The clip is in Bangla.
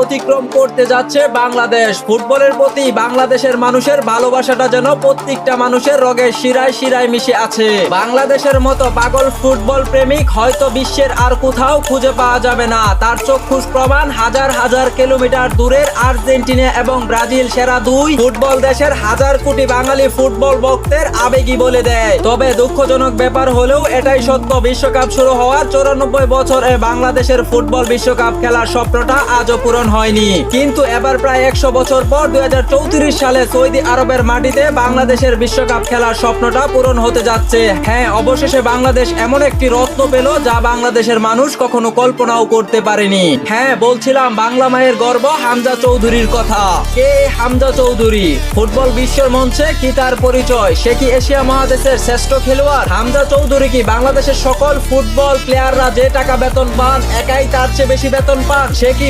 অতিক্রম করতে যাচ্ছে বাংলাদেশ। ফুটবলের প্রতি বাংলাদেশের মানুষের ভালোবাসাটা যেন প্রত্যেকটা মানুষের রগে শিরায় শিরায় মিশে আছে। বাংলাদেশের মতো পাগল ফুটবল প্রেমিক হয়তো বিশ্বের আর কোথাও খুঁজে পাওয়া যাবে না। তার চক্ষুষ প্রমাণ হাজার হাজার কিলোমিটার দূরের আর্জেন্টিনা এবং ব্রাজিল সেরা দুই ফুটবল দেশের হাজার কোটি বাঙালি ফুটবল ভক্তের আবেগই বলে দেয়। তবে দুঃখজনক ব্যাপার হলেও এটাই সত্য, বিশ্বকাপ শুরু হওয়ার 94 বছরে বাংলাদেশের ফুটবল বিশ্বকাপ খেলার স্বপ্নটা আজও পূরণ হয়নি। কিন্তু এবার প্রায় 100 বছর পর 2034 সালে সৌদি আরবের মাটিতে বাংলাদেশের বিশ্বকাপ খেলার স্বপ্নটা পূরণ হতে যাচ্ছে। হ্যাঁ, অবশেষে বাংলাদেশ এমন একটি রত্ন পেল যা বাংলাদেশের মানুষ কখনো কল্পনাও করতে পারেনি। হ্যাঁ, বলছিলাম বাংলা মায়ের গর্ব হামজা চৌধুরীর কথা। কে হামজা চৌধুরী? ফুটবল বিশ্বের মঞ্চে কি তার পরিচয়? সে কি এশিয়া মহাদেশের শ্রেষ্ঠ খেলোয়াড়? হামজা চৌধুরী কি বাংলাদেশের সকল ফুটবল প্লেয়াররা যে টাকা বেতন পান একাই তার চেয়ে বেশি বেতন পান? সে কি